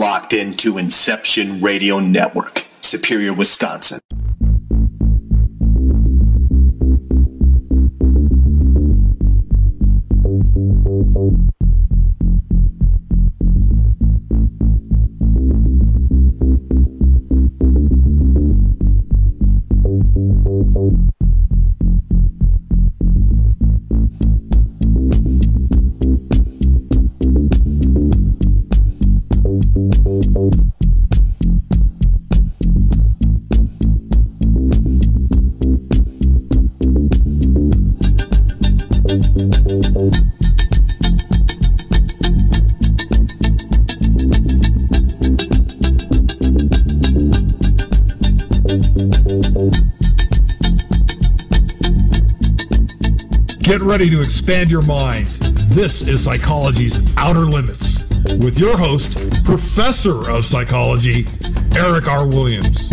locked into Inception Radio Network, Superior, Wisconsin. Get ready to expand your mind. This is Psychology's Outer Limits with your host, Professor of Psychology, Erick R. Williams.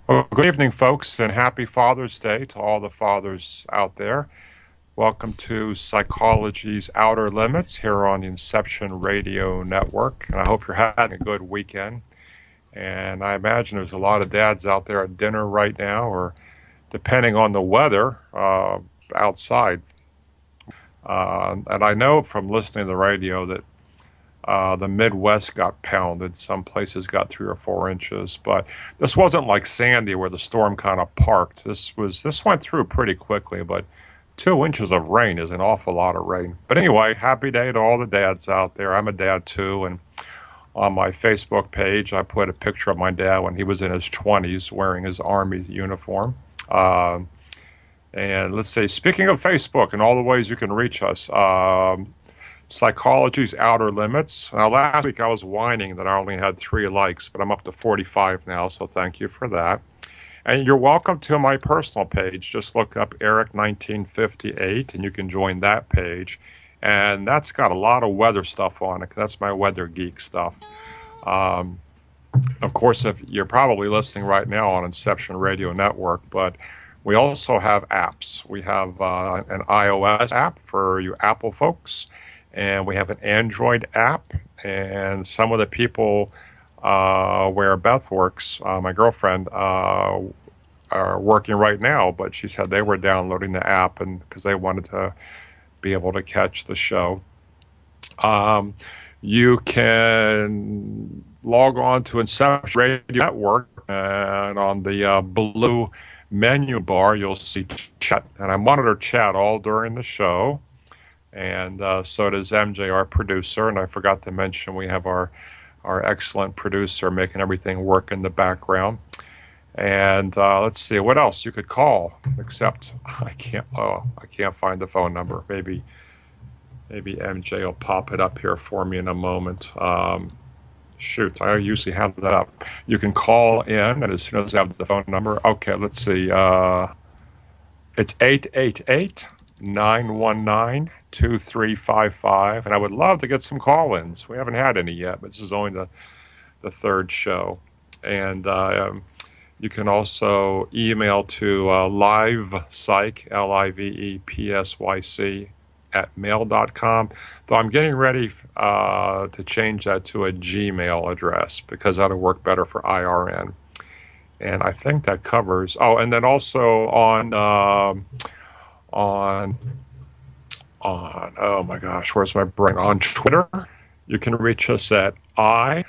Well, good evening, folks, and happy Father's Day to all the fathers out there. Welcome to Psychology's Outer Limits here on the Inception Radio Network, and I hope you're having a good weekend. And I imagine there's a lot of dads out there at dinner right now, or depending on the weather, outside. And I know from listening to the radio that the Midwest got pounded. Some places got 3 or 4 inches, but this wasn't like Sandy where the storm kind of parked. This went through pretty quickly, but 2 inches of rain is an awful lot of rain. But anyway, happy day to all the dads out there. I'm a dad too, and on my Facebook page, I put a picture of my dad when he was in his 20s wearing his Army uniform. And let's see, speaking of Facebook and all the ways you can reach us, Psychology's Outer Limits. Now, last week I was whining that I only had 3 likes, but I'm up to 45 now, so thank you for that. And you're welcome to my personal page. Just look up Erick1958, and you can join that page. And that's got a lot of weather stuff on it. That's my weather geek stuff. Of course, if you're probably listening right now on Inception Radio Network, but we also have apps. We have an iOS app for you Apple folks, and we have an Android app. And some of the people where Beth works, my girlfriend, are working right now, but she said they were downloading the app and because they wanted to be able to catch the show. You can log on to Inception Radio Network, and on the blue menu bar, you'll see chat. And I monitor chat all during the show, and so does MJ, our producer. And I forgot to mention we have our excellent producer making everything work in the background. And let's see what else you could call, except I can't find the phone number. Maybe MJ will pop it up here for me in a moment. Shoot, I usually have that up. You can call in, and as soon as I have the phone number, okay, let's see. It's 888-919-2355, and I would love to get some call-ins. We haven't had any yet, but this is only the 3rd show. And you can also email to livepsych, LIVEPSYC, @mail.com. Though I'm getting ready to change that to a Gmail address because that'll work better for IRN. And I think that covers. Oh, and then also on oh my gosh, where's my brain? On Twitter, you can reach us at I_R_N.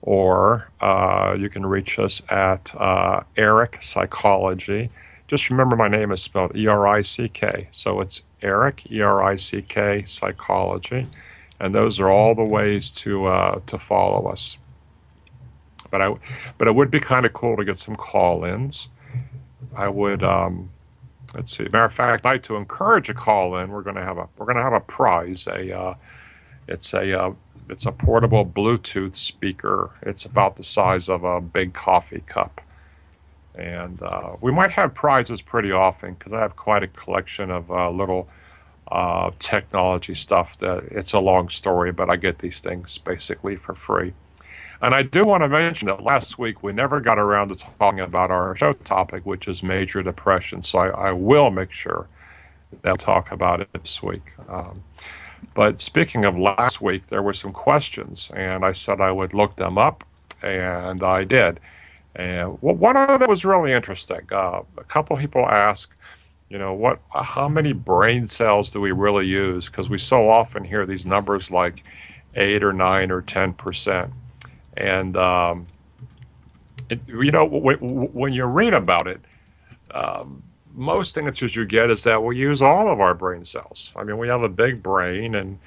Or you can reach us at Erick Psychology. Just remember my name is spelled E-R-I-C-K. So it's Erick, E-R-I-C-K, Psychology. And those are all the ways to follow us. But it would be kind of cool to get some call-ins. I would let's see. Matter of fact, I'd like to encourage a call-in. We're gonna have a prize. It's a portable Bluetooth speaker. It's about the size of a big coffee cup. And we might have prizes pretty often because I have quite a collection of little technology stuff that it's a long story, but I get these things basically for free. And I do want to mention that last week we never got around to talking about our show topic, which is major depression. So I will make sure that I'll talk about it this week. But speaking of last week, there were some questions, and I said I would look them up, and I did. And one of them was really interesting. A couple people asked, how many brain cells do we really use? Because we so often hear these numbers like 8 or 9 or 10%. And, when you read about it, most answers you get is that we use all of our brain cells. I mean, we have a big brain, and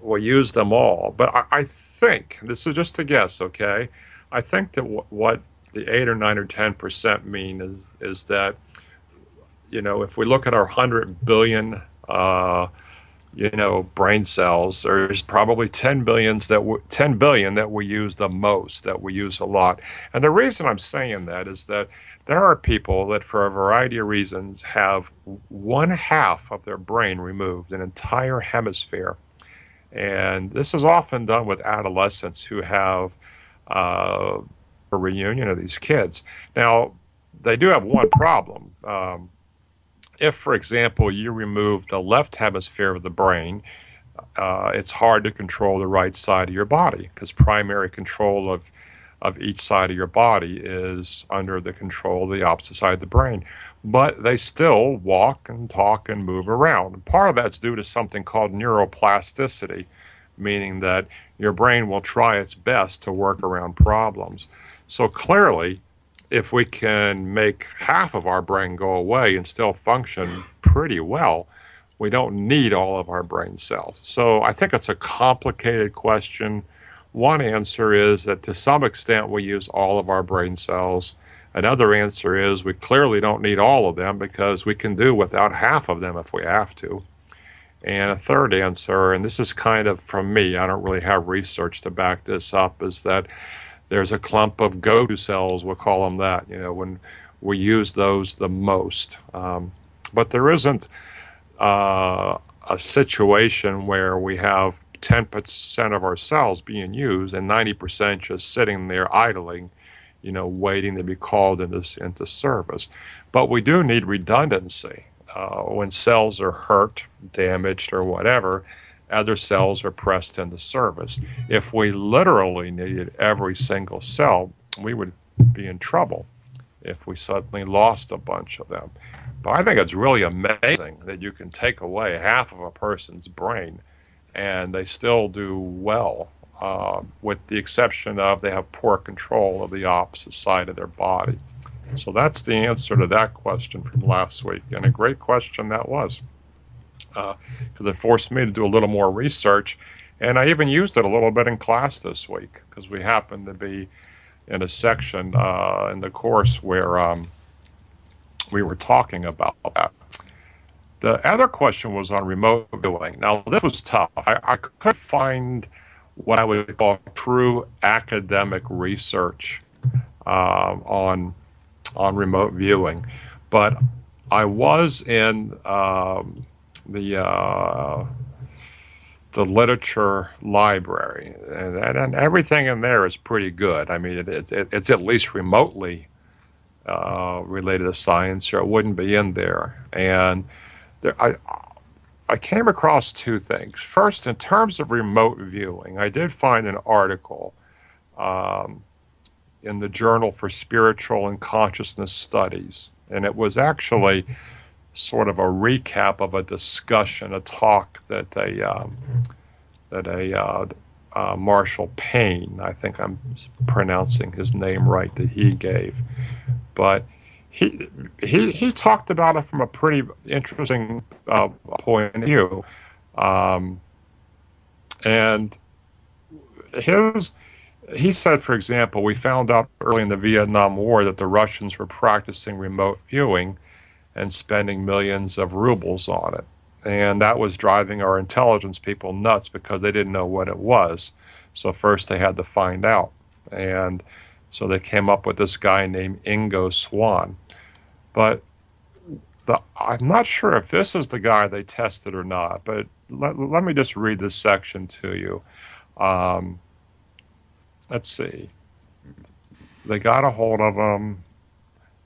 we use them all. But I think, this is just a guess, okay? I think that what the 8 or 9 or 10% mean is that, if we look at our 100 billion, brain cells, there's probably 10 billion that we use the most, that we use a lot. And the reason I'm saying that is that there are people that, for a variety of reasons, have 1/2 of their brain removed, an entire hemisphere. And this is often done with adolescents who have a reunion of these kids. Now, they do have one problem. If, for example, you remove the left hemisphere of the brain, it's hard to control the right side of your body, because primary control of each side of your body is under the control of the opposite side of the brain. But they still walk and talk and move around. And part of that's due to something called neuroplasticity, meaning that your brain will try its best to work around problems. So clearly, if we can make half of our brain go away and still function pretty well, we don't need all of our brain cells. So I think it's a complicated question. One answer is that to some extent we use all of our brain cells. Another answer is we clearly don't need all of them, because we can do without half of them if we have to. And a third answer, and this is kind of from me, I don't really have research to back this up, is that there's a clump of go-to cells, we'll call them that, when we use those the most. But there isn't a situation where we have 10% of our cells being used and 90% just sitting there idling, waiting to be called into service. But we do need redundancy. When cells are hurt, damaged, or whatever, other cells are pressed into service. If we literally needed every single cell, we would be in trouble if we suddenly lost a bunch of them. But I think it's really amazing that you can take away half of a person's brain and they still do well, with the exception of they have poor control of the opposite side of their body. So that's the answer to that question from last week, and a great question that was, because it forced me to do a little more research, and I even used it a little bit in class this week, because we happened to be in a section in the course where we were talking about that. The other question was on remote viewing. Now, this was tough. I couldn't find what I would call true academic research on remote viewing, but I was in the literature library, and everything in there is pretty good. I mean, it's at least remotely related to science, or it wouldn't be in there. And I came across two things. First, in terms of remote viewing, I did find an article in the Journal for Spiritual and Consciousness Studies, and it was actually sort of a recap of a discussion, a talk that Marshall Payne, I think I'm pronouncing his name right, that he gave, but he talked about it from a pretty interesting point of view, and he said, for example, we found out early in the Vietnam War that the Russians were practicing remote viewing and spending millions of rubles on it. And that was driving our intelligence people nuts, because they didn't know what it was. So first they had to find out. And so they came up with this guy named Ingo Swann. But I'm not sure if this is the guy they tested or not, but let me just read this section to you. let's see. They got a hold of him.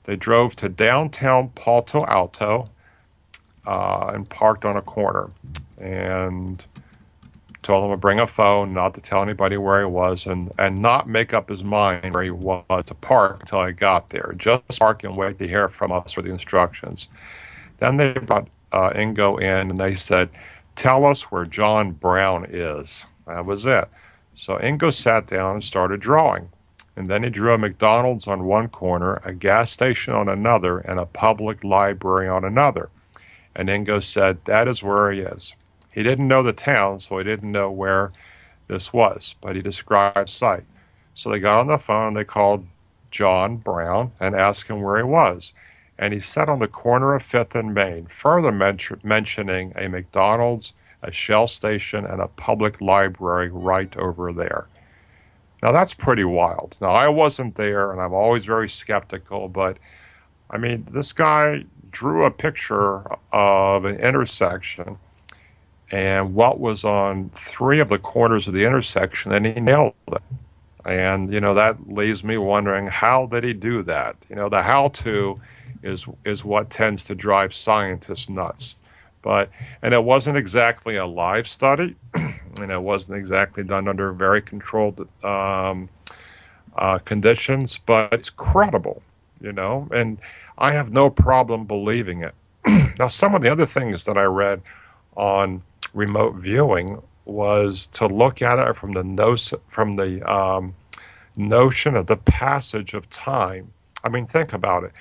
They drove to downtown Palo Alto and parked on a corner and told him to bring a phone, not to tell anybody where he was, and not make up his mind where he was to park until I got there. Just park and wait to hear from us for the instructions. Then they brought Ingo in and they said, tell us where John Brown is. That was it. So Ingo sat down and started drawing. And then he drew a McDonald's on one corner, a gas station on another, and a public library on another. And Ingo said, that is where he is. He didn't know the town, so he didn't know where this was, but he described the site. So they got on the phone, they called John Brown and asked him where he was. And he sat on the corner of 5th and Main, further mentioning a McDonald's, a Shell station, and a public library right over there. Now, that's pretty wild. Now, I wasn't there, and I'm always very skeptical, but, I mean, this guy drew a picture of an intersection and what was on 3 of the corners of the intersection, and he nailed it. And, you know, that leaves me wondering, how did he do that? You know, the how-to is what tends to drive scientists nuts. And it wasn't exactly a live study, and it wasn't exactly done under very controlled conditions, but it's credible, you know, and I have no problem believing it. Now, some of the other things that I read on remote viewing was to look at it from the notion of the passage of time. I mean, think about it.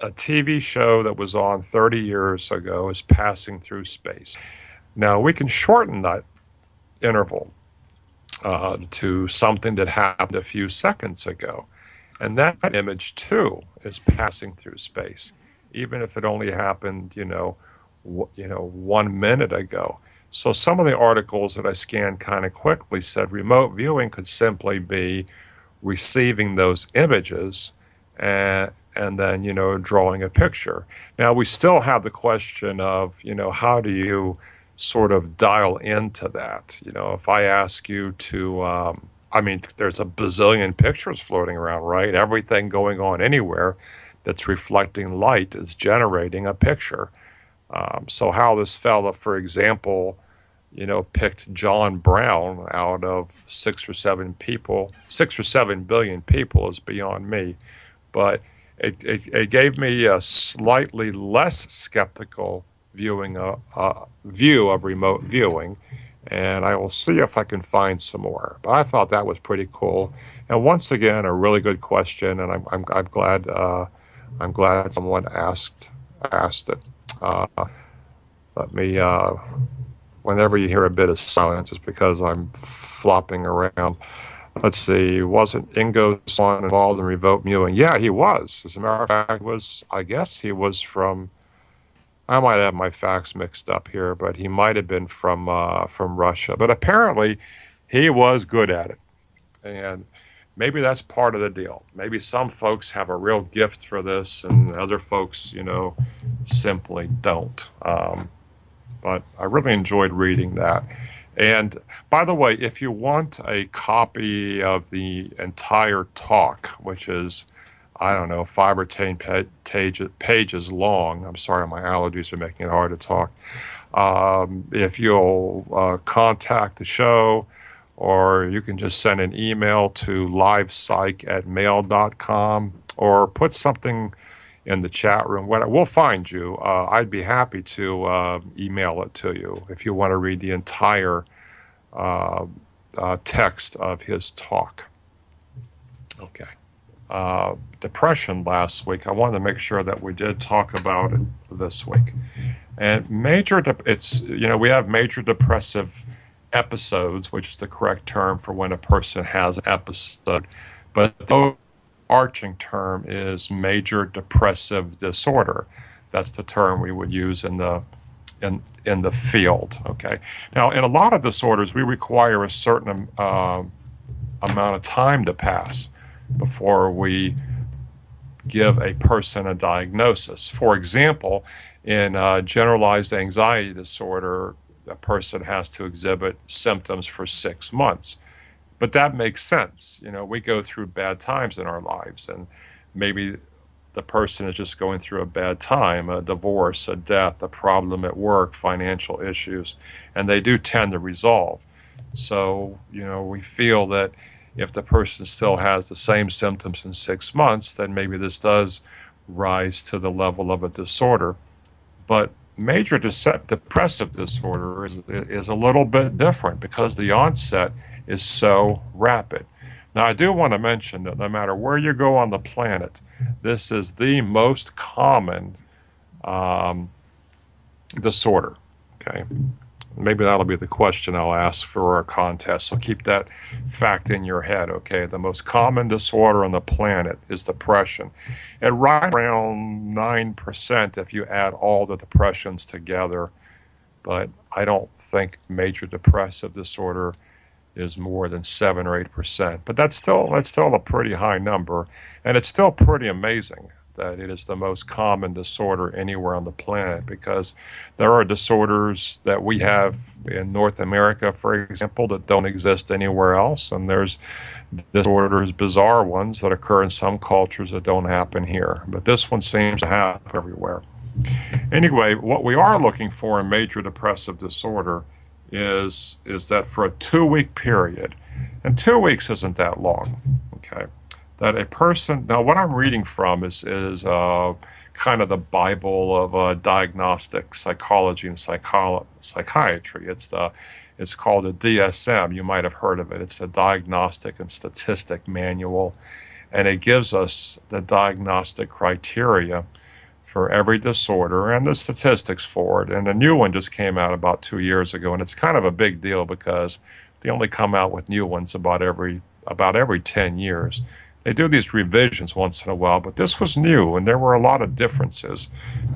A TV show that was on 30 years ago is passing through space. Now, we can shorten that interval to something that happened a few seconds ago. And that image, too, is passing through space, even if it only happened, 1 minute ago. So some of the articles that I scanned kind of quickly said remote viewing could simply be receiving those images and then, drawing a picture. Now, we still have the question of, how do you sort of dial into that? If I ask you to, there's a bazillion pictures floating around, right? Everything going on anywhere that's reflecting light is generating a picture. So how this fella, for example, picked John Brown out of 6 or 7 billion people is beyond me. But it gave me a slightly less skeptical view of remote viewing, and I will see if I can find some more. But I thought that was pretty cool, and once again, a really good question, and I'm glad someone asked it. Let me. Whenever you hear a bit of silence, it's because I'm flopping around. Let's see, wasn't Ingo Swan involved in remote viewing? Yeah, he was. As a matter of fact, I guess he was from, I might have my facts mixed up here, but he might have been from Russia. But apparently, he was good at it. And maybe that's part of the deal. Maybe some folks have a real gift for this, and other folks, simply don't. But I really enjoyed reading that. And by the way, if you want a copy of the entire talk, which is, 5 or 10 pages long, I'm sorry, my allergies are making it hard to talk. If you'll contact the show, or you can just send an email to livepsych@mail.com, or put something in the chat room. We'll find you. I'd be happy to email it to you if you want to read the entire text of his talk. Okay. Depression last week. I wanted to make sure that we did talk about it this week. And we have major depressive episodes, which is the correct term for when a person has an episode, but the overarching term is major depressive disorder. That's the term we would use in the field. Okay. Now, in a lot of disorders, we require a certain amount of time to pass before we give a person a diagnosis. For example, in generalized anxiety disorder, a person has to exhibit symptoms for 6 months. But that makes sense. We go through bad times in our lives, and maybe the person is just going through a bad time, a divorce, a death, a problem at work, financial issues, and they do tend to resolve. So, we feel that if the person still has the same symptoms in 6 months, then maybe this does rise to the level of a disorder. But major depressive disorder is a little bit different because the onset is so rapid. Now, I do want to mention that no matter where you go on the planet, this is the most common disorder. Okay, maybe that'll be the question I'll ask for our contest. So keep that fact in your head. Okay, the most common disorder on the planet is depression, and right around 9% if you add all the depressions together. But I don't think major depressive disorder is more than 7 or 8%. But that's still a pretty high number, and it's still pretty amazing that it is the most common disorder anywhere on the planet, because there are disorders that we have in North America, for example, that don't exist anywhere else, and there's disorders, bizarre ones, that occur in some cultures that don't happen here. But this one seems to happen everywhere. Anyway, what we are looking for in major depressive disorder is that for a 2-week period, and 2 weeks isn't that long, okay, that a person, now what I'm reading from is kind of the Bible of diagnostic psychology and psychiatry. It's called a DSM. You might have heard of it. It's a Diagnostic and Statistic Manual, and it gives us the diagnostic criteria for every disorder and the statistics for it. And a new one just came out about 2 years ago, and it's kind of a big deal because they only come out with new ones about every 10 years. They do these revisions once in a while, but this was new, and there were a lot of differences.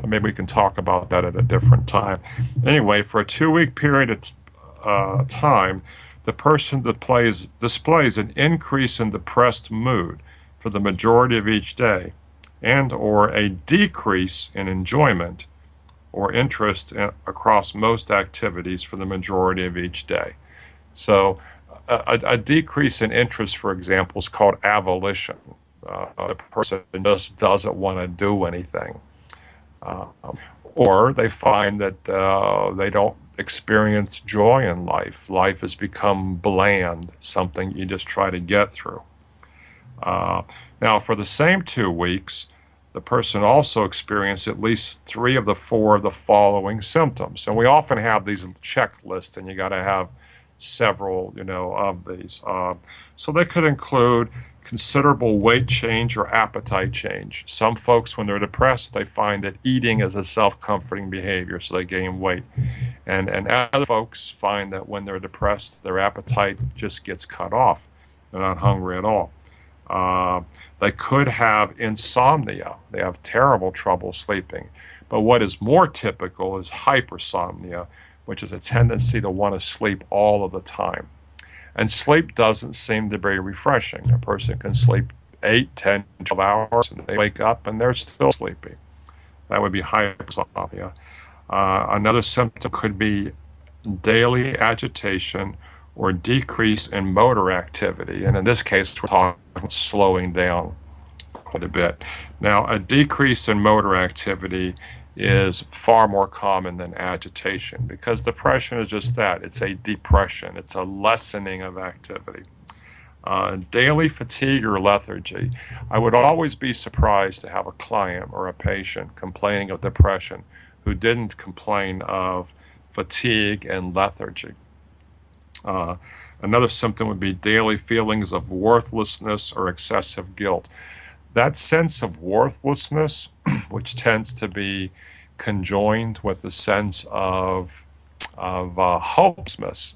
Maybe we can talk about that at a different time. Anyway, for a 2-week period of time, the person displays an increase in depressed mood for the majority of each day, and or a decrease in enjoyment or interest across most activities for the majority of each day. So a decrease in interest, for example, is called avolition. The person just doesn't want to do anything. Or they find that they don't experience joy in life. Life has become bland, something you just try to get through. Now, for the same 2 weeks, the person also experienced at least 3 of the 4 of the following symptoms. And we often have these checklists, and you got to have several, of these. So they could include considerable weight change or appetite change. Some folks, when they're depressed, they find that eating is a self-comforting behavior, so they gain weight. And other folks find that when they're depressed, their appetite just gets cut off. They're not hungry at all. They could have insomnia. They have terrible trouble sleeping. But what is more typical is hypersomnia, which is a tendency to want to sleep all of the time. And sleep doesn't seem to be refreshing. A person can sleep 8, 10, 12 hours, and they wake up and they're still sleepy. That would be hypersomnia. Another symptom could be daily agitation or decrease in motor activity. And in this case, we're talking slowing down quite a bit. Now, a decrease in motor activity is far more common than agitation, because depression is just that. It's a depression. It's a lessening of activity. Daily fatigue or lethargy. I would always be surprised to have a client or a patient complaining of depression who didn't complain of fatigue and lethargy. Another symptom would be daily feelings of worthlessness or excessive guilt. That sense of worthlessness, which tends to be conjoined with the sense of hopelessness,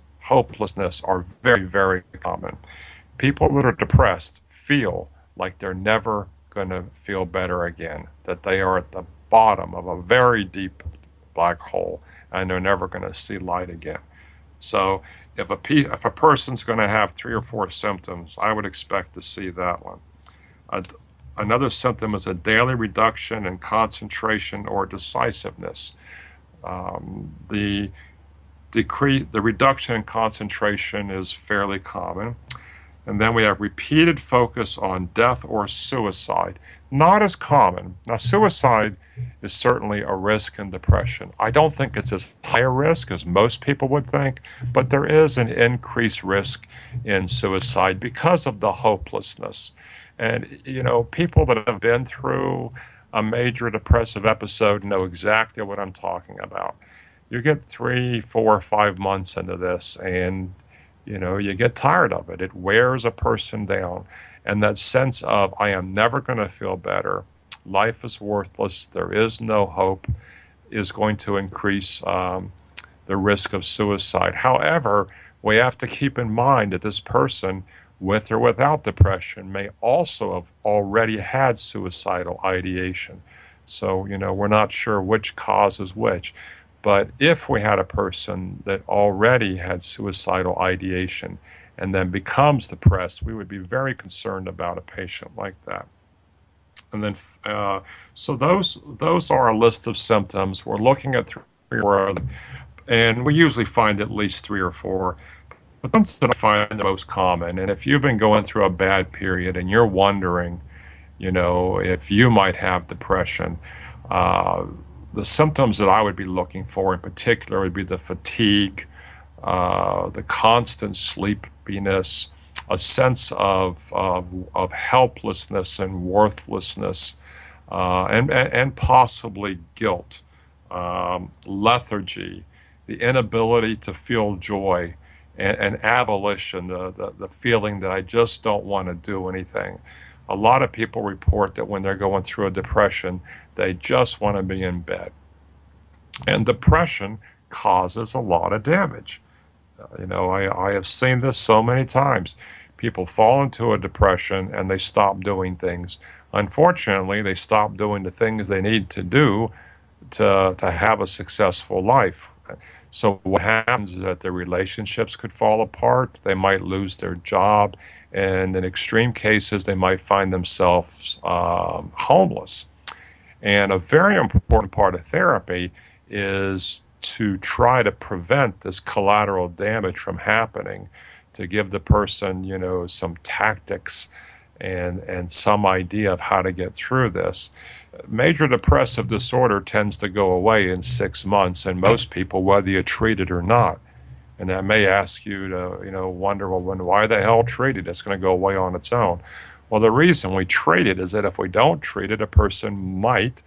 are very, very common. People that are depressed feel like they're never going to feel better again, that they are at the bottom of a very deep black hole and they're never going to see light again. So if a person's going to have 3 or 4 symptoms, I would expect to see that one. Another symptom is a daily reduction in concentration or decisiveness. The reduction in concentration is fairly common. And then we have repeated focus on death or suicide. Not as common. Now, suicide is certainly a risk in depression. I don't think it's as high a risk as most people would think, but there is an increased risk in suicide because of the hopelessness. And, you know, people that have been through a major depressive episode know exactly what I'm talking about. You get 3, 4, 5 months into this, and you know, you get tired of it. It wears a person down. And that sense of, I am never going to feel better, life is worthless, there is no hope, is going to increase the risk of suicide. However, we have to keep in mind that this person, with or without depression, may also have already had suicidal ideation. So, you know, we're not sure which causes which. But if we had a person that already had suicidal ideation and then becomes depressed, we would be very concerned about a patient like that. And then, so those are a list of symptoms. We're looking at 3 or 4 of them, and we usually find at least 3 or 4. But the ones that I find the most common, and if you've been going through a bad period and you're wondering, you know, if you might have depression, the symptoms that I would be looking for in particular would be the fatigue, the constant sleepiness, a sense of helplessness and worthlessness, and possibly guilt, lethargy, the inability to feel joy, and avolition, the feeling that I just don't want to do anything. A lot of people report that when they're going through a depression, they just want to be in bed. And depression causes a lot of damage. You know, I have seen this so many times. People fall into a depression and they stop doing things. Unfortunately, they stop doing the things they need to do to have a successful life. So what happens is that their relationships could fall apart. They might lose their job. And in extreme cases, they might find themselves homeless. And a very important part of therapy is to try to prevent this collateral damage from happening, to give the person, you know, some tactics and some idea of how to get through this. Major depressive disorder tends to go away in 6 months, and most people, whether you treat it or not. And that may ask you to, you know, wonder, well, why the hell treat it? It's going to go away on its own. Well, the reason we treat it is that if we don't treat it, a person might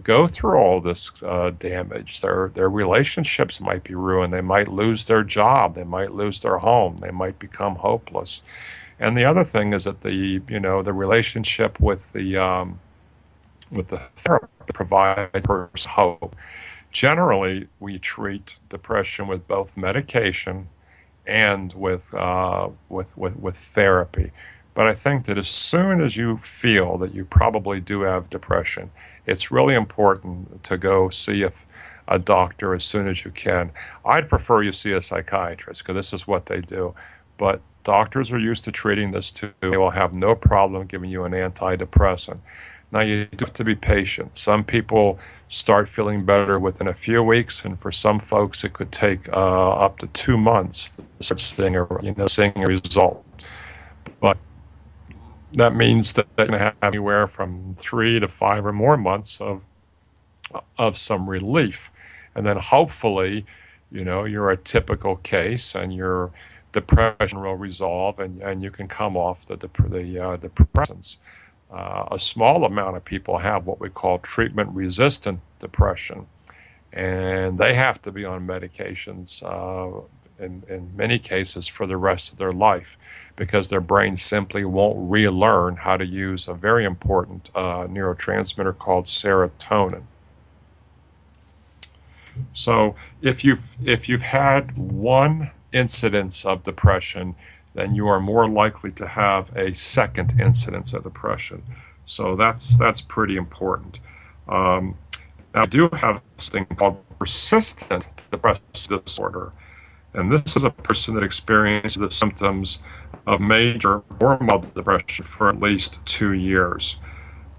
go through all this damage. Their relationships might be ruined. They might lose their job. They might lose their home. They might become hopeless. And the other thing is that the relationship with the therapist provides hope. Generally, we treat depression with both medication and with therapy. But I think that as soon as you feel that you probably do have depression, it's really important to go see a doctor as soon as you can. I'd prefer you see a psychiatrist because this is what they do. But doctors are used to treating this too. They will have no problem giving you an antidepressant. Now, you do have to be patient. Some people start feeling better within a few weeks, and for some folks, it could take up to 2 months to start seeing a result. But that means that they're going to have anywhere from 3 to 5 or more months of some relief, and then hopefully, you know, you're a typical case, and your depression will resolve, and you can come off the depressants. A small amount of people have what we call treatment-resistant depression, and they have to be on medications in many cases for the rest of their life because their brain simply won't relearn how to use a very important neurotransmitter called serotonin. So if you've had one incidence of depression, then you are more likely to have a second incidence of depression. So that's pretty important. Now, I do have this thing called persistent depressive disorder. And this is a person that experiences the symptoms of major or mild depression for at least 2 years.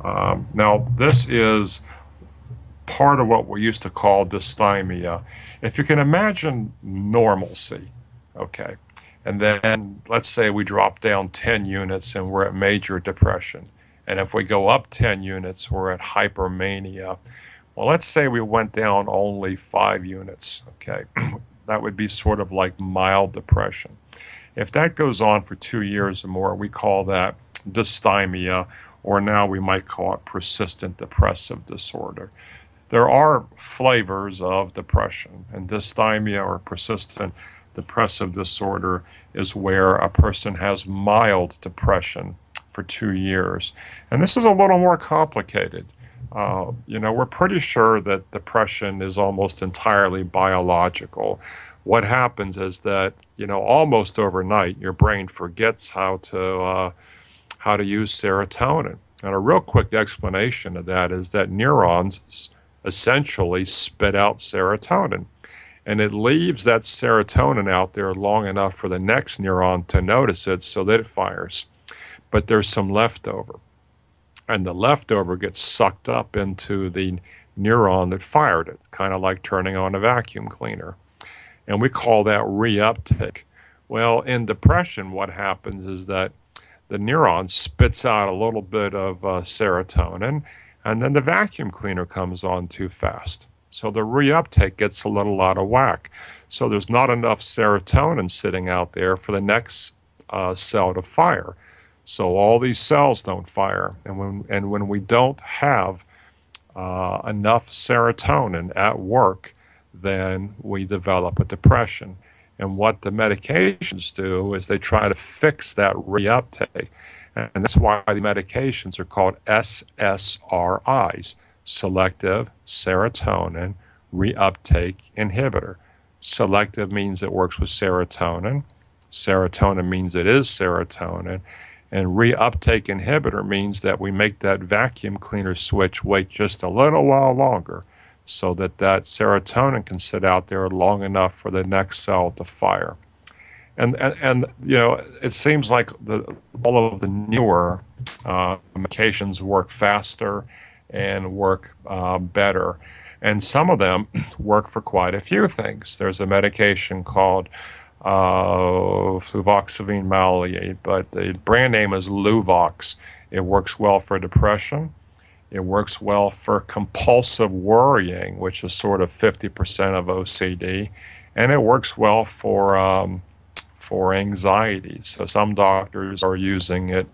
Now, this is part of what we used to call dysthymia. If you can imagine normalcy, okay, And then let's say we drop down 10 units and we're at major depression. And if we go up 10 units, we're at hypermania. Well, let's say we went down only 5 units, okay? That would be sort of like mild depression. If that goes on for 2 years or more, we call that dysthymia, or now we might call it persistent depressive disorder. There are flavors of depression, and dysthymia or persistent depressive disorder is where a person has mild depression for 2 years. And this is a little more complicated. We're pretty sure that depression is almost entirely biological. What happens is that, almost overnight, your brain forgets how to use serotonin. And a real quick explanation of that is that neurons essentially spit out serotonin. And it leaves that serotonin out there long enough for the next neuron to notice it so that it fires. But there's some leftover. And the leftover gets sucked up into the neuron that fired it, kind of like turning on a vacuum cleaner. And we call that reuptake. Well, in depression, what happens is that the neuron spits out a little bit of serotonin, and then the vacuum cleaner comes on too fast. So the reuptake gets a little out of whack. So there's not enough serotonin sitting out there for the next cell to fire. So all these cells don't fire. And when we don't have enough serotonin at work, then we develop a depression. And what the medications do is they try to fix that reuptake. And that's why the medications are called SSRIs, selective serotonin reuptake inhibitor. Selective means it works with serotonin. Serotonin means it is serotonin. And reuptake inhibitor means that we make that vacuum cleaner switch wait just a little while longer so that that serotonin can sit out there long enough for the next cell to fire. And it seems like all of the newer medications work faster and work better. And some of them work for quite a few things. There's a medication called fluvoxamine maleate, but the brand name is Luvox. It works well for depression. It works well for compulsive worrying, which is sort of 50% of OCD, and it works well for anxiety. So some doctors are using it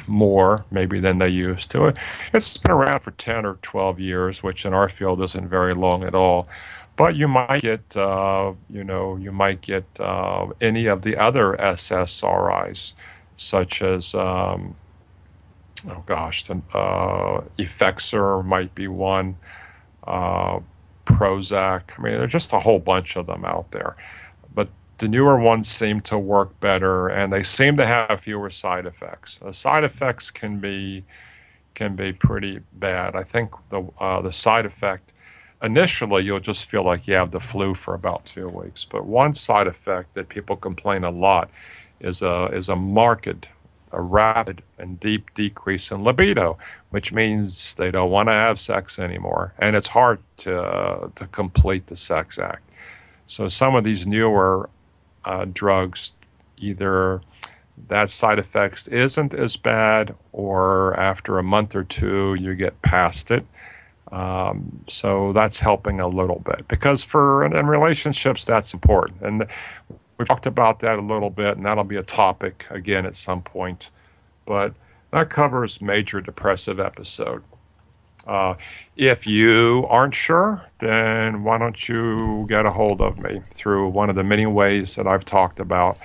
more maybe than they used to. It's been around for 10 or 12 years, which in our field isn't very long at all. But you might get, any of the other SSRIs, such as, Effexor might be one, Prozac. I mean, there's just a whole bunch of them out there. But the newer ones seem to work better, and they seem to have fewer side effects. The side effects can be pretty bad. I think the side effect, initially, you'll just feel like you have the flu for about 2 weeks. But one side effect that people complain a lot is a rapid and deep decrease in libido, which means they don't want to have sex anymore, and it's hard to complete the sex act. So some of these newer drugs, either that side effects isn't as bad, or after a month or two you get past it. So that's helping a little bit, because in relationships that's important. And we've talked about that a little bit, and that'll be a topic again at some point. But that covers major depressive episode. If you aren't sure, then why don't you get a hold of me through one of the many ways that I've talked about,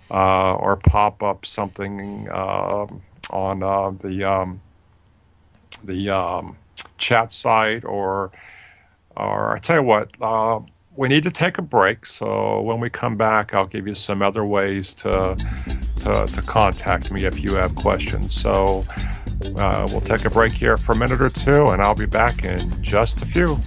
or pop up something on the chat site, or I tell you what, we need to take a break. So when we come back, I'll give you some other ways to contact me if you have questions. So we'll take a break here for a minute or two, and I'll be back in just a few.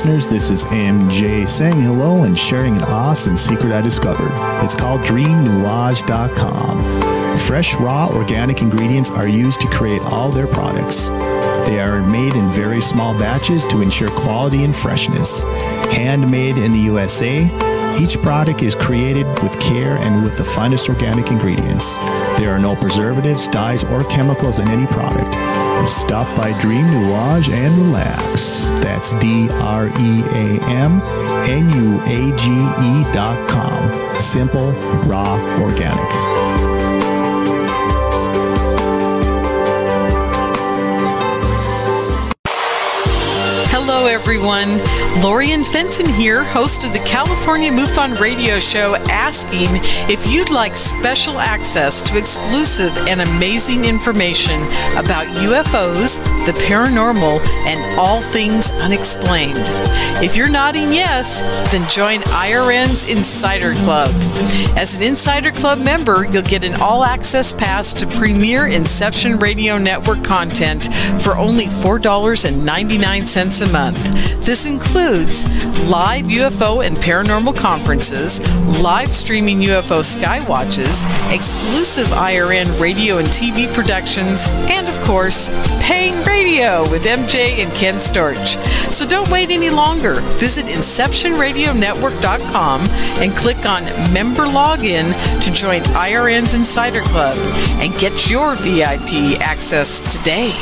listeners. This is MJ saying hello and sharing an awesome secret I discovered. It's called DreamNuage.com. Fresh, raw, organic ingredients are used to create all their products. They are made in very small batches to ensure quality and freshness. Handmade in the USA, each product is created with care and with the finest organic ingredients. There are no preservatives, dyes, or chemicals in any product. Stop by Dream Nuage and relax. That's DreamNuage.com. Simple, raw, organic. Hello, everyone. Lori and Fenton here, host of the California MUFON radio show, asking if you'd like special access to exclusive and amazing information about UFOs, the paranormal, and all things unexplained. If you're nodding yes, then join IRN's Insider Club. As an Insider Club member, you'll get an all-access pass to premier Inception Radio Network content for only $4.99 a month. This includes live UFO and paranormal conferences, live streaming UFO skywatches, exclusive IRN radio and TV productions, and of course, paying radio with MJ and Ken Storch. So don't wait any longer. Visit InceptionRadioNetwork.com and click on Member Login to join IRN's Insider Club and get your VIP access today.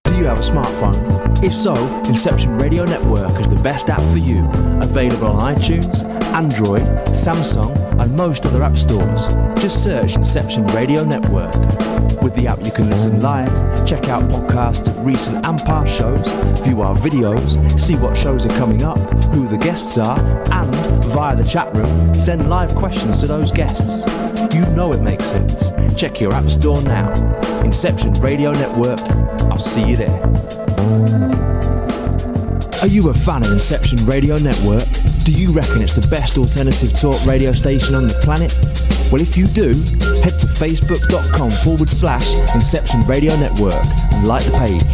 Do you have a smartphone? If so, Inception Radio Network is the best app for you. Available on iTunes, Android, Samsung, and most other app stores. Just search Inception Radio Network. With the app you can listen live, check out podcasts of recent and past shows, view our videos, see what shows are coming up, who the guests are, and, via the chat room, send live questions to those guests. You know it makes sense. Check your app store now. Inception Radio Network. I'll see you there. Are you a fan of Inception Radio Network? Do you reckon it's the best alternative talk radio station on the planet? Well, if you do, head to facebook.com/Inception Radio Network and like the page.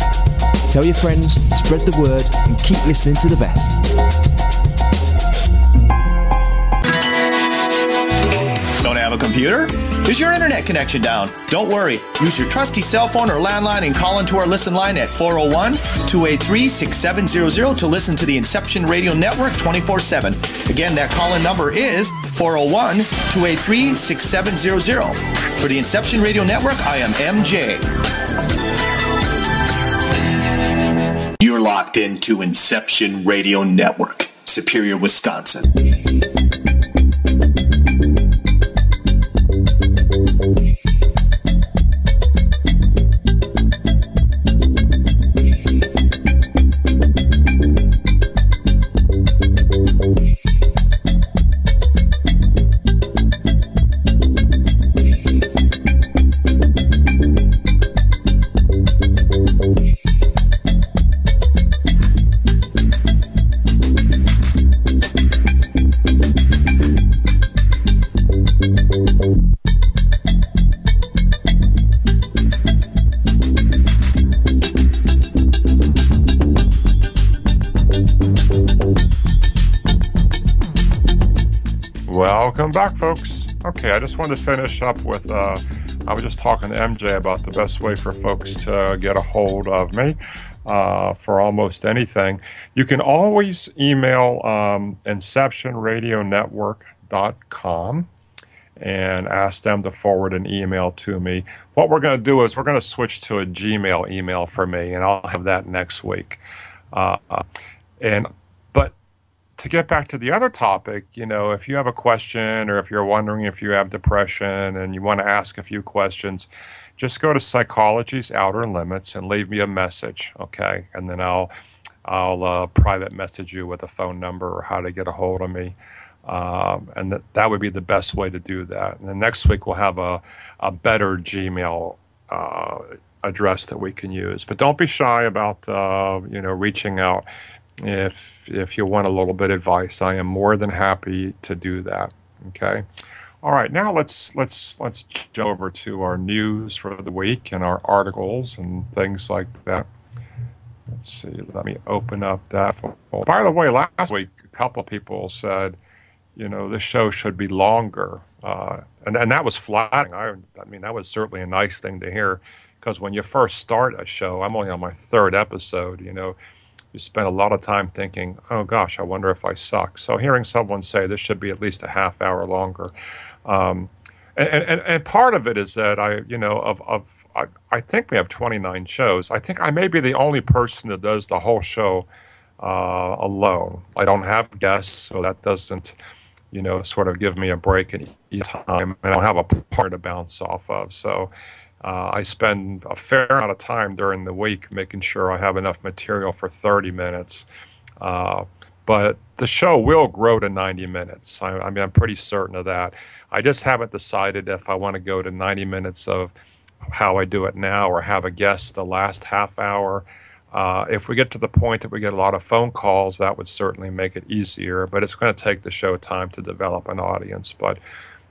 Tell your friends, spread the word, and keep listening to the best. Don't have a computer? Is your internet connection down? Don't worry. Use your trusty cell phone or landline and call into our listen line at 401-283-6700 to listen to the Inception Radio Network 24/7. Again, that call-in number is 401-283-6700. For the Inception Radio Network, I am MJ. You're locked into Inception Radio Network, Superior, Wisconsin. Welcome back, folks. Okay, I just wanted to finish up with, I was just talking to MJ about the best way for folks to get a hold of me for almost anything. You can always email InceptionRadioNetwork.com and ask them to forward an email to me. What we're going to do is we're going to switch to a Gmail email for me, and I'll have that next week. But to get back to the other topic, you know, if you have a question or if you're wondering if you have depression and you want to ask a few questions, just go to Psychology's Outer Limits and leave me a message, okay? And then I'll private message you with a phone number or how to get a hold of me. And that would be the best way to do that. And then next week we'll have a better Gmail address that we can use. But don't be shy about reaching out. If you want a little bit of advice, I am more than happy to do that. Okay. All right. Now let's jump over to our news for the week and our articles and things like that. Let's see, let me open up that. By the way, last week, a couple of people said, this show should be longer. And that was flattering. I mean, that was certainly a nice thing to hear, because when you first start a show, I'm only on my third episode, you spend a lot of time thinking, oh gosh, I wonder if I suck. So hearing someone say this should be at least a half hour longer. And part of it is that I think we have 29 shows. I think I may be the only person that does the whole show alone. I don't have guests, so that doesn't, sort of give me a break at each time, and I don't have a partner to bounce off of. So I spend a fair amount of time during the week making sure I have enough material for 30 minutes. But the show will grow to 90 minutes. I mean, I'm pretty certain of that. I just haven't decided if I want to go to 90 minutes of how I do it now, or have a guest the last half hour. If we get to the point that we get a lot of phone calls, that would certainly make it easier. But it's going to take the show time to develop an audience. But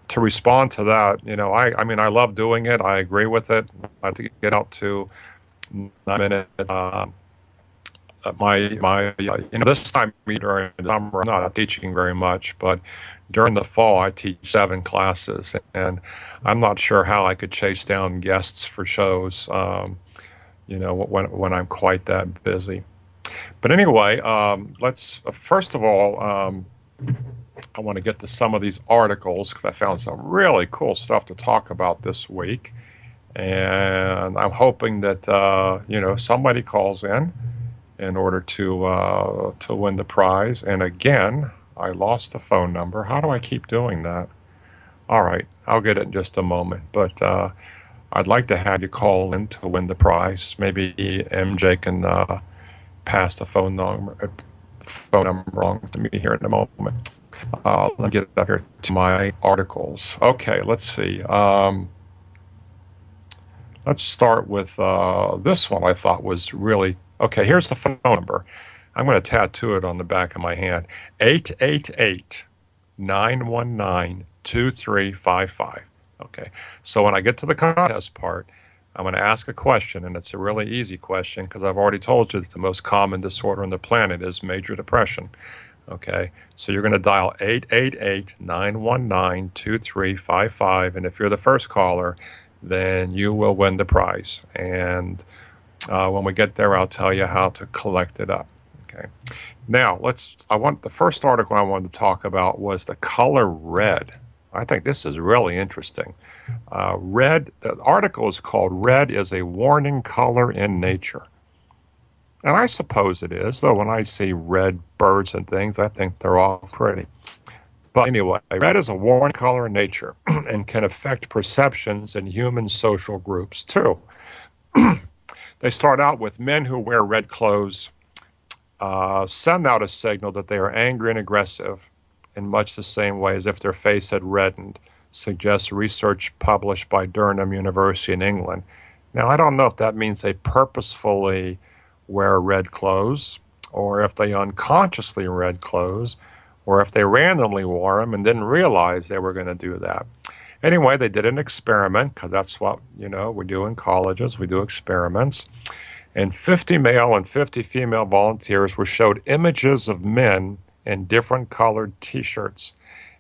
to respond to that, I mean, I love doing it. I agree with it. I have to get out to 9 minutes. This time during the summer, I'm not teaching very much, but during the fall, I teach 7 classes, and I'm not sure how I could chase down guests for shows, when I'm quite that busy. But anyway, let's first of all, I want to get to some of these articles, because I found some really cool stuff to talk about this week, and I'm hoping that somebody calls in order to win the prize. And again, I lost the phone number. How do I keep doing that? All right, I'll get it in just a moment. But I'd like to have you call in to win the prize. Maybe MJ can pass the phone number on to me here in a moment. Let me get up here to my articles. Okay, let's see. Let's start with this one I thought was really... Okay, here's the phone number. I'm going to tattoo it on the back of my hand. 888-919-2355. Okay, so when I get to the contest part, I'm going to ask a question, and it's a really easy question, because I've already told you that the most common disorder on the planet is major depression. Okay, so you're going to dial 888-919-2355, and if you're the first caller, then you will win the prize. And when we get there, I'll tell you how to collect it up. Okay. Now, the first article I wanted to talk about was the color red. I think this is really interesting. The article is called "Red is a Warning Color in Nature." And I suppose it is, though when I see red birds and things, I think they're all pretty. But anyway, red is a warning color in nature and can affect perceptions in human social groups, too. They start out with men who wear red clothes send out a signal that they are angry and aggressive in much the same way as if their face had reddened, suggests research published by Durham University in England. Now, I don't know if that means they purposefully wear red clothes, or if they unconsciously red clothes, or if they randomly wore them and didn't realize they were going to do that. Anyway, they did an experiment, because that's what, we do in colleges. We do experiments. And 50 male and 50 female volunteers were showed images of men in different colored T-shirts,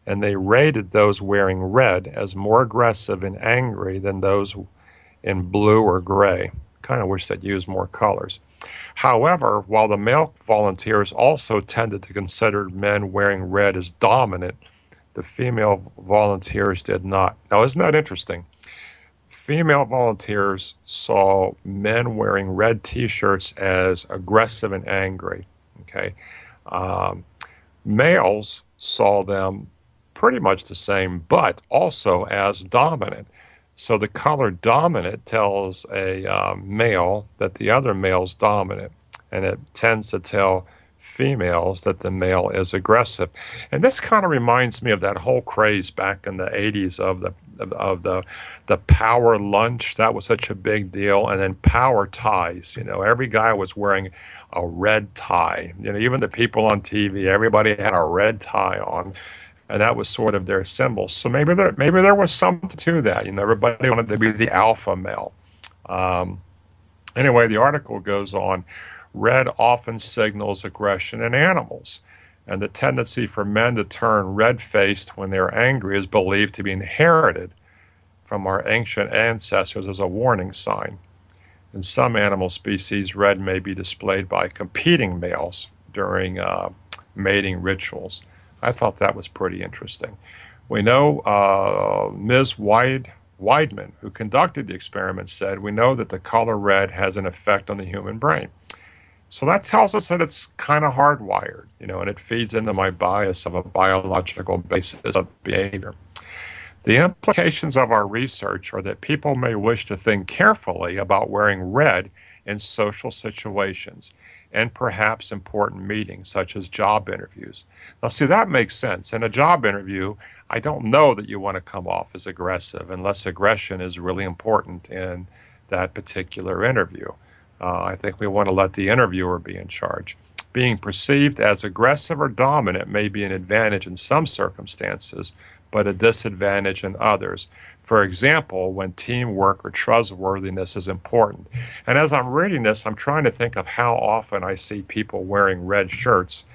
and they rated those wearing red as more aggressive and angry than those in blue or gray. Kind of wish they'd use more colors. However, while the male volunteers also tended to consider men wearing red as dominant, the female volunteers did not. Now, isn't that interesting? Female volunteers saw men wearing red T-shirts as aggressive and angry. Okay, males saw them pretty much the same, but also as dominant. So the color dominant tells a male that the other male's dominant, and it tends to tell females that the male is aggressive. And this kind of reminds me of that whole craze back in the 80s of the power lunch. That was such a big deal. And then power ties. Every guy was wearing a red tie. Even the people on TV, everybody had a red tie on. And that was sort of their symbol. So maybe there was something to that. Everybody wanted to be the alpha male. Anyway, the article goes on. red often signals aggression in animals, and the tendency for men to turn red-faced when they're angry is believed to be inherited from our ancient ancestors as a warning sign. In some animal species, red may be displayed by competing males during mating rituals. I thought that was pretty interesting. We know Ms. Weidman, who conducted the experiment, said, we know that the color red has an effect on the human brain. So that tells us that it's kind of hardwired, and it feeds into my bias of a biological basis of behavior. The implications of our research are that people may wish to think carefully about wearing red in social situations and perhaps important meetings such as job interviews. Now, see, that makes sense. In a job interview, I don't know that you want to come off as aggressive unless aggression is really important in that particular interview. I think we want to let the interviewer be in charge. Being perceived as aggressive or dominant may be an advantage in some circumstances, but a disadvantage in others. For example, when teamwork or trustworthiness is important. And as I'm reading this, I'm trying to think of how often I see people wearing red shirts,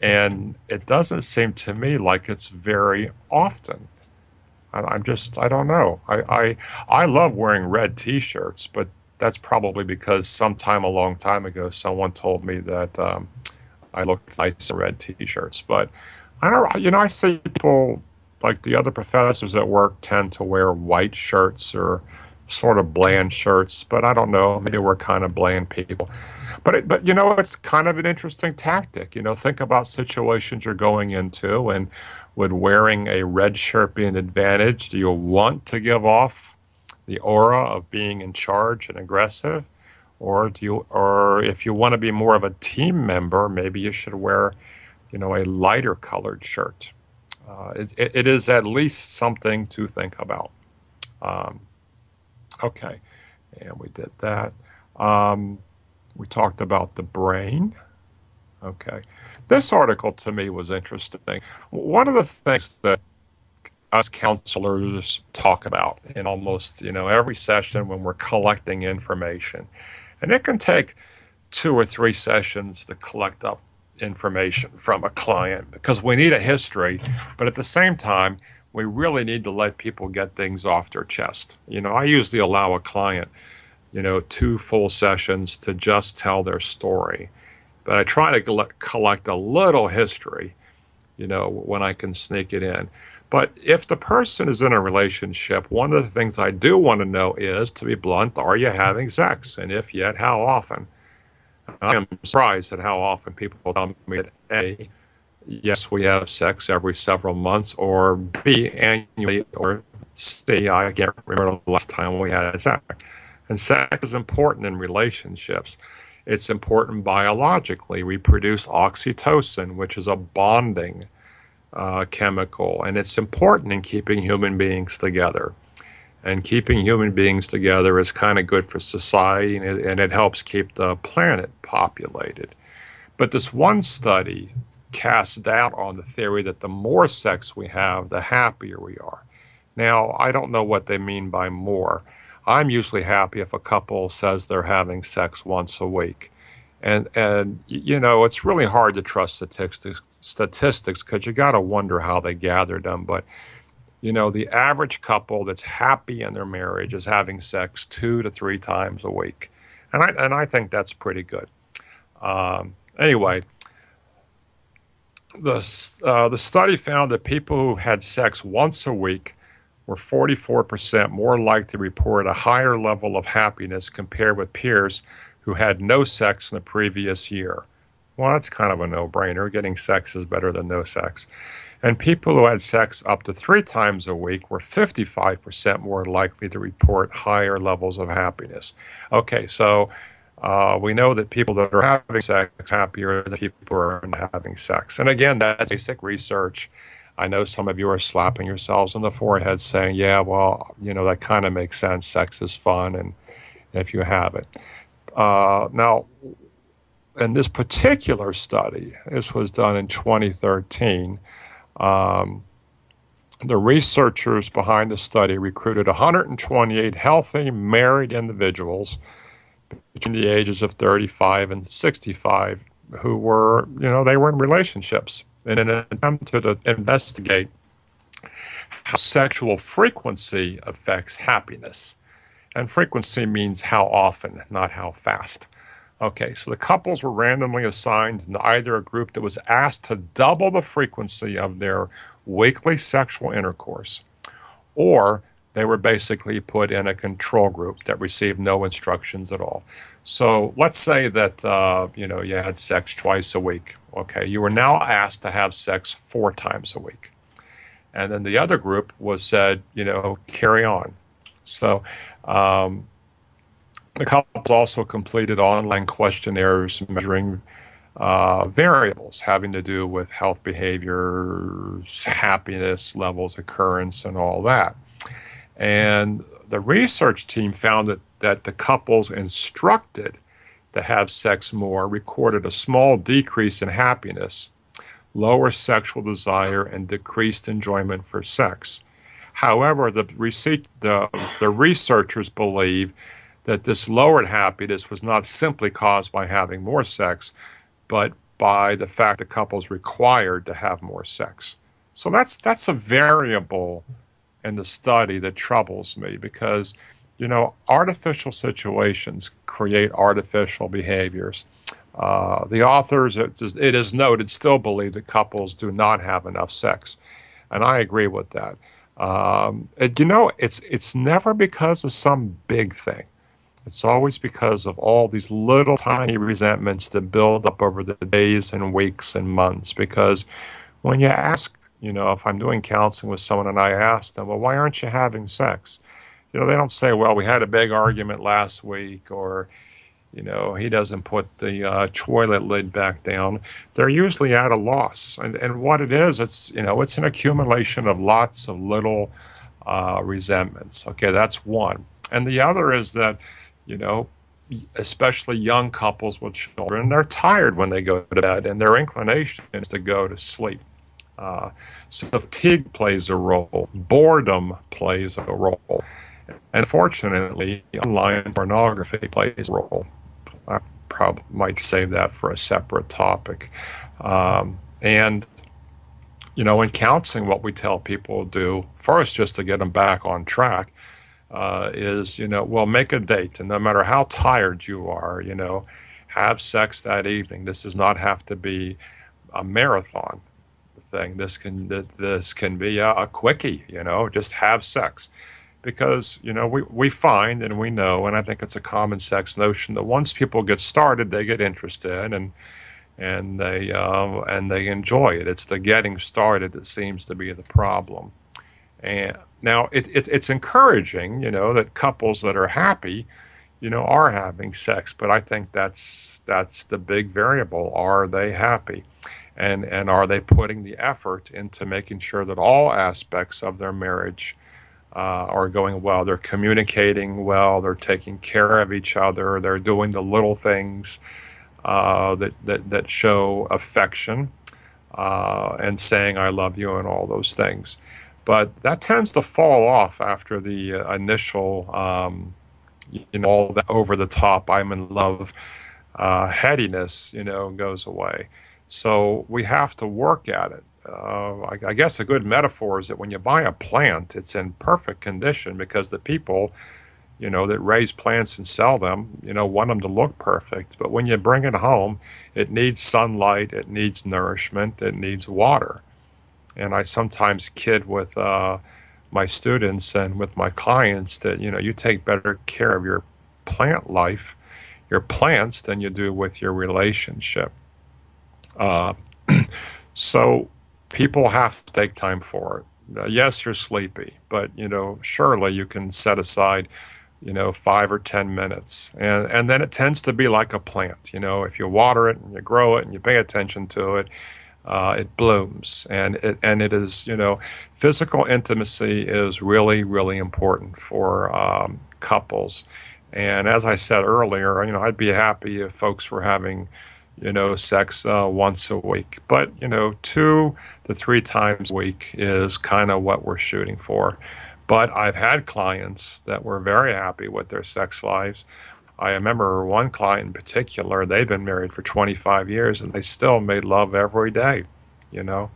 and it doesn't seem to me like it's very often. I don't know. I love wearing red t-shirts, but that's probably because sometime a long time ago, someone told me that I looked nice in red t-shirts. But I don't, I see people like the other professors at work tend to wear white shirts or sort of bland shirts, but I don't know, maybe we're kind of bland people. But it's kind of an interesting tactic. Think about situations you're going into, and would wearing a red shirt be an advantage? Do you want to give off the aura of being in charge and aggressive? Or if you want to be more of a team member, maybe you should wear, a lighter colored shirt. It is at least something to think about. Okay, and we did that. We talked about the brain. Okay, this article to me was interesting. One of the things that us counselors talk about in almost every session when we're collecting information, and it can take 2 or 3 sessions to collect up information from a client because we need a history, but at the same time we really need to let people get things off their chest. I usually allow a client 2 full sessions to just tell their story, but I try to collect a little history when I can sneak it in. But if the person is in a relationship, one of the things I do want to know is, to be blunt, are you having sex? And if yet, how often? I am surprised at how often people tell me that A, yes, we have sex every several months, or B, annually, or C, I can't remember the last time we had sex. And sex is important in relationships. It's important biologically. We produce oxytocin, which is a bonding chemical, and it's important in keeping human beings together. And keeping human beings together is kind of good for society, and it helps keep the planet populated. But this one study cast doubt on the theory that the more sex we have, the happier we are. Now, I don't know what they mean by more. I'm usually happy if a couple says they're having sex once a week. And it's really hard to trust statistics because you got to wonder how they gathered them. But the average couple that's happy in their marriage is having sex 2 to 3 times a week, and I think that's pretty good. Anyway, the study found that people who had sex once a week were 44% more likely to report a higher level of happiness compared with peers who had no sex in the previous year. Well, that's kind of a no-brainer. Getting sex is better than no sex. And people who had sex up to 3 times a week were 55% more likely to report higher levels of happiness. Okay, so we know that people that are having sex are happier than people who are not having sex. And again, that's basic research. I know some of you are slapping yourselves on the forehead saying, yeah, well, that kind of makes sense. Sex is fun, and if you have it. Now, in this particular study, this was done in 2013, the researchers behind the study recruited 128 healthy married individuals between the ages of 35 and 65 who were, they were in relationships in an attempt to investigate how sexual frequency affects happiness. And frequency means how often, not how fast. Okay, so the couples were randomly assigned into either a group that was asked to double the frequency of their weekly sexual intercourse, or they were basically put in a control group that received no instructions at all. So let's say that, you had sex twice a week. Okay, you were now asked to have sex 4 times a week. And then the other group was said, carry on. So the couples also completed online questionnaires measuring variables having to do with health behaviors, happiness levels, occurrence, and all that. And the research team found that the couples instructed to have sex more recorded a small decrease in happiness, lower sexual desire, and decreased enjoyment for sex. However, the researchers believe that this lowered happiness was not simply caused by having more sex, but by the fact that couples required to have more sex. So that's a variable in the study that troubles me because, artificial situations create artificial behaviors. The authors, it is noted, still believe that couples do not have enough sex. And I agree with that. It's never because of some big thing. It's always because of all these little tiny resentments that build up over the days and weeks and months. Because when you ask, if I'm doing counseling with someone and I ask them, well, why aren't you having sex? They don't say, well, we had a big argument last week, or, he doesn't put the toilet lid back down. They're usually at a loss. And what it is, it's an accumulation of lots of little resentments. Okay, that's one. And the other is that, especially young couples with children, they're tired when they go to bed, and their inclination is to go to sleep. So fatigue plays a role. Boredom plays a role. And fortunately, online pornography plays a role. I probably might save that for a separate topic. In counseling, what we tell people to do first, just to get them back on track, is, make a date. And no matter how tired you are, have sex that evening. This does not have to be a marathon thing. This can be a quickie, just have sex. Because, we find and we know, and I think it's a common sense notion, that once people get started, they get interested and they enjoy it. It's the getting started that seems to be the problem. And now it's encouraging, that couples that are happy, are having sex. But I think that's the big variable. Are they happy? And are they putting the effort into making sure that all aspects of their marriage are going well? They're communicating well. They're taking care of each other. They're doing the little things that show affection and saying I love you and all those things. But that tends to fall off after the initial, all that over the top I'm in love headiness, goes away. So we have to work at it. I guess a good metaphor is that when you buy a plant, it's in perfect condition because the people, that raise plants and sell them, want them to look perfect. But when you bring it home, it needs sunlight, it needs nourishment, it needs water. And I sometimes kid with my students and with my clients that, you take better care of your plant life, your plants, than you do with your relationship. So people have to take time for it. Yes, you're sleepy, but, surely you can set aside, 5 or 10 minutes. And then it tends to be like a plant. If you water it and you grow it and you pay attention to it, it blooms. And it is, physical intimacy is really, really important for couples. And as I said earlier, I'd be happy if folks were having sex once a week. But, 2 to 3 times a week is kind of what we're shooting for. But I've had clients that were very happy with their sex lives I remember one client in particular, they've been married for 25 years and they still made love every day, you know.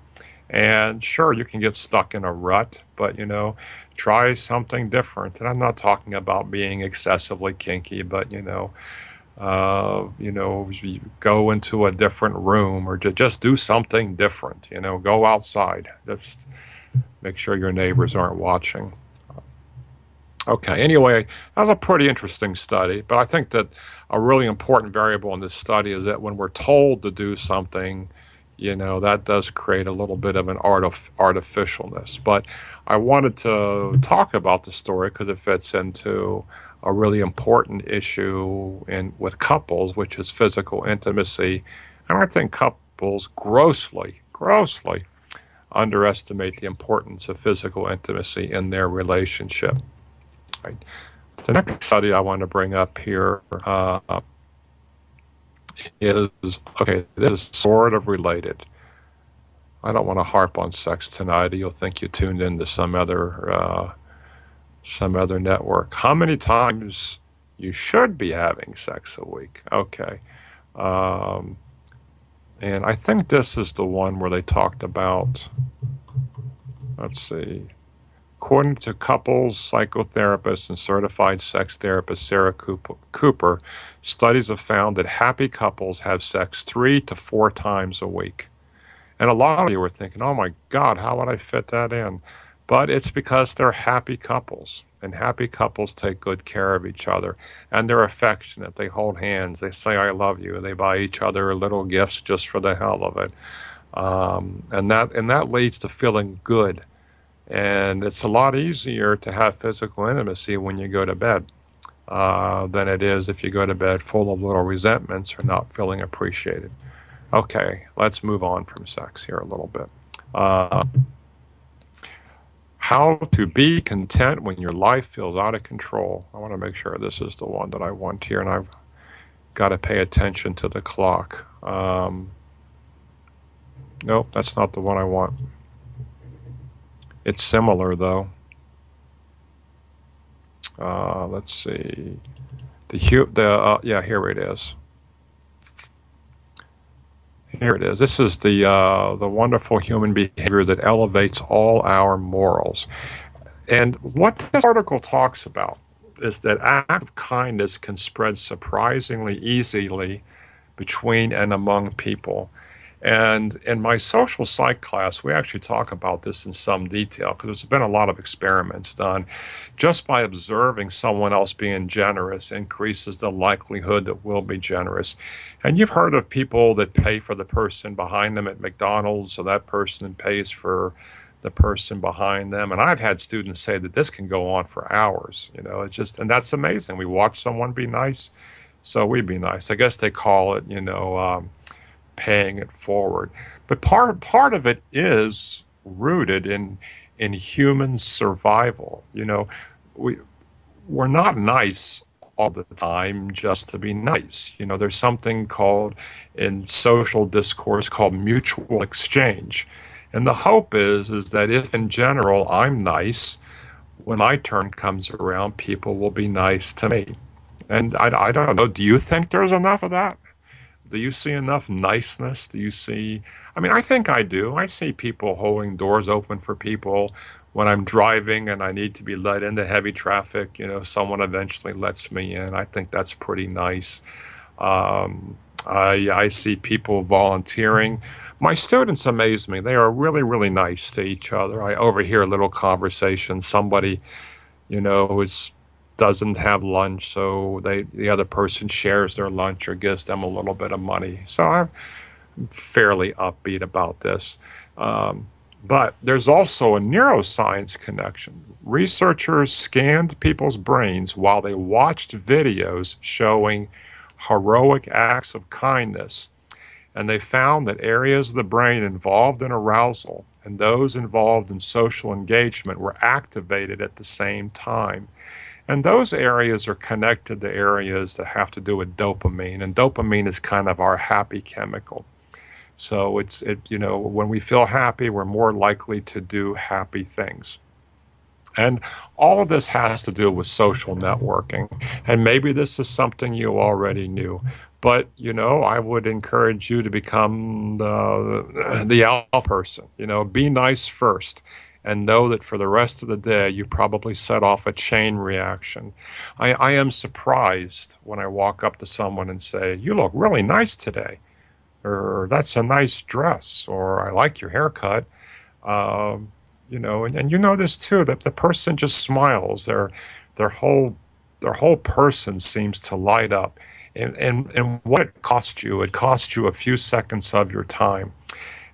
And sure, you can get stuck in a rut, but, you know, try something different. And I'm not talking about being excessively kinky, but, you know, you go into a different room or just do something different, you know, go outside. Just make sure your neighbors aren't watching. Okay, anyway, that was a pretty interesting study, but I think that a really important variable in this study is that when we're told to do something, you know, that does create a little bit of an artificialness. But I wanted to talk about the story because it fits into a really important issue with couples, which is physical intimacy. And I think couples grossly underestimate the importance of physical intimacy in their relationship. Right. The next study I want to bring up here is, okay, this is sort of related. I don't want to harp on sex tonight. You'll think you tuned into some other network. How many times you should be having sex a week? Okay. And I think this is the one where they talked about, let's see. According to couples, psychotherapists, and certified sex therapist Sarah Cooper, studies have found that happy couples have sex 3 to 4 times a week. And a lot of you were thinking, oh my God, how would I fit that in? But it's because they're happy couples. And happy couples take good care of each other. And they're affectionate. They hold hands. They say, I love you. They buy each other little gifts just for the hell of it. And that leads to feeling good. And it's a lot easier to have physical intimacy when you go to bed than it is if you go to bed full of little resentments or not feeling appreciated. Okay, let's move on from sex here a little bit. How to be content when your life feels out of control. I want to make sure this is the one that I want here, and I've got to pay attention to the clock. Nope, that's not the one I want. It's similar, though. Let's see. Yeah, here it is. Here it is. This is the wonderful human behavior that elevates all our morals. And what this article talks about is that act of kindness can spread surprisingly easily between and among people. And in my social psych class, we actually talk about this in some detail because there's been a lot of experiments done. Just by observing someone else being generous increases the likelihood that we'll be generous. And you've heard of people that pay for the person behind them at McDonald's, so that person pays for the person behind them. And I've had students say that this can go on for hours. You know, it's just, and that's amazing. We watch someone be nice, so we be nice. I guess they call it, paying it forward. But part of it is rooted in human survival. You know, we're not nice all the time just to be nice. You know, there's something called in social discourse called mutual exchange. And the hope is that if in general I'm nice, when my turn comes around, people will be nice to me. And I don't know, do you think there's enough of that? Do you see enough niceness? Do you see, I mean, I think I do. I see people holding doors open for people when I'm driving and I need to be let into heavy traffic. You know, someone eventually lets me in. I think that's pretty nice. I see people volunteering. My students amaze me. They are really, really nice to each other. I overhear little conversations. Somebody, doesn't have lunch, so the other person shares their lunch or gives them a little bit of money. So I'm fairly upbeat about this. But there's also a neuroscience connection. Researchers scanned people's brains while they watched videos showing heroic acts of kindness, and they found that areas of the brain involved in arousal and those involved in social engagement were activated at the same time. And those areas are connected to areas that have to do with dopamine, and dopamine is kind of our happy chemical. So when we feel happy, we're more likely to do happy things. And all of this has to do with social networking. And maybe this is something you already knew. But, you know, I would encourage you to become the alpha person. You know, be nice first and know that for the rest of the day, you probably set off a chain reaction. I am surprised when I walk up to someone and say, you look really nice today, or that's a nice dress, or I like your haircut. You know, and you know this too, that the person just smiles. Their whole person seems to light up. And what it cost you a few seconds of your time.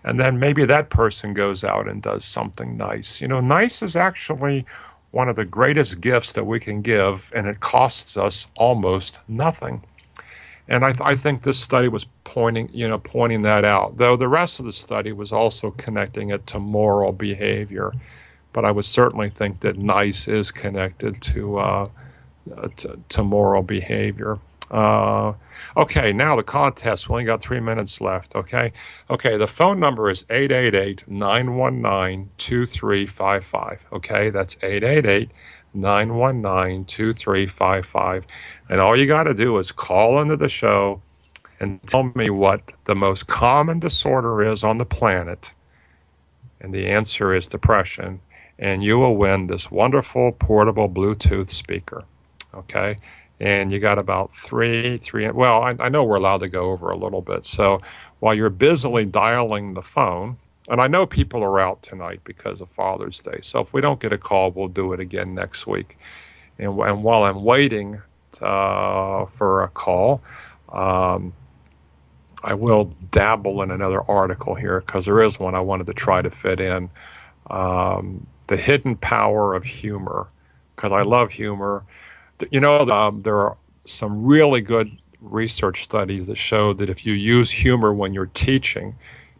And then maybe that person goes out and does something nice. You know, nice is actually one of the greatest gifts that we can give, and it costs us almost nothing. And I think this study was pointing that out, though the rest of the study was also connecting it to moral behavior. But I would certainly think that nice is connected to moral behavior. Okay, now the contest. We only got 3 minutes left. Okay, the phone number is 888-919-2355. Okay, that's 888-919-2355. And all you got to do is call into the show and tell me what the most common disorder is on the planet. And the answer is depression. And you will win this wonderful portable Bluetooth speaker. Okay? And you got about three. Well, I know we're allowed to go over a little bit. So while you're busily dialing the phone, and I know people are out tonight because of Father's Day. So if we don't get a call, we'll do it again next week. And while I'm waiting for a call, I will dabble in another article here because there is one I wanted to try to fit in. The hidden power of humor, because I love humor. You know, there are some really good research studies that show that if you use humor when you're teaching,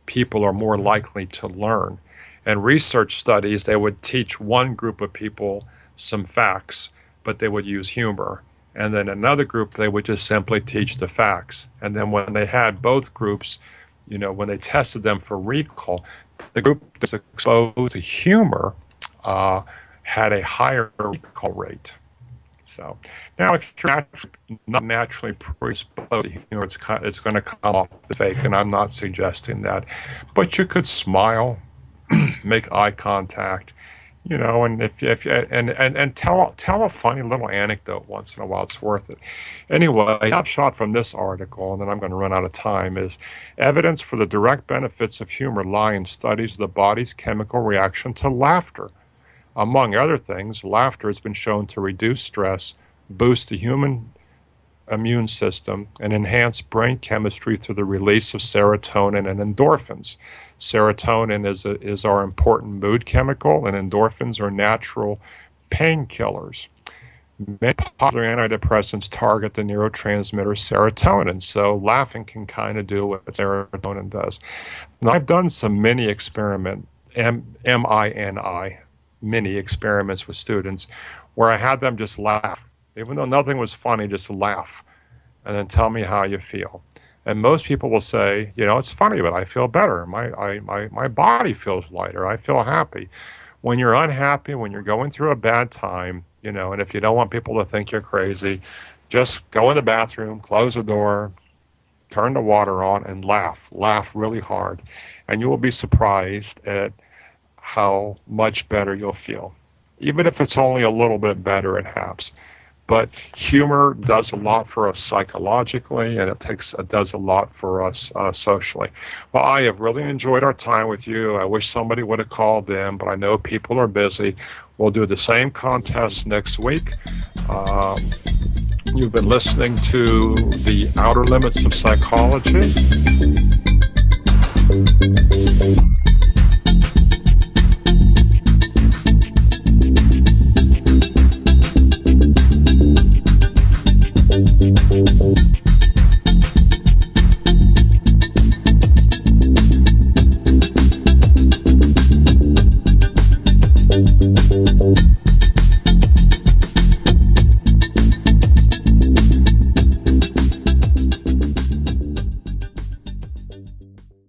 people are more likely to learn. And research studies, they would teach one group of people some facts, but they would use humor. And then another group, they would just simply teach the facts. And then when they had both groups, you know, when they tested them for recall, the group that was exposed to humor had a higher recall rate. So now, if you're not naturally predisposed to humor, it's going to come off as fake, and I'm not suggesting that. But you could smile, make eye contact, you know, and and tell a funny little anecdote once in a while. It's worth it. Anyway, a snapshot from this article, and then I'm going to run out of time, is evidence for the direct benefits of humor lie in studies of the body's chemical reaction to laughter. Among other things, laughter has been shown to reduce stress, boost the human immune system, and enhance brain chemistry through the release of serotonin and endorphins. Serotonin is our important mood chemical, and endorphins are natural painkillers. Many popular antidepressants target the neurotransmitter serotonin, so laughing can kind of do what serotonin does. Now, I've done some mini experiment, mini experiments with students where I had them just laugh. Even though nothing was funny, just laugh and then tell me how you feel. And most people will say, you know, it's funny, but I feel better. My body feels lighter. I feel happy. When you're unhappy, when you're going through a bad time, you know, and if you don't want people to think you're crazy, just go in the bathroom, close the door, turn the water on, and laugh really hard. And you will be surprised at how much better you'll feel, even if it's only a little bit better, it helps. But humor does a lot for us psychologically, and it does a lot for us socially. Well, I have really enjoyed our time with you. I wish somebody would have called in, but I know people are busy. We'll do the same contest next week. You've been listening to The Outer Limits of Psychology.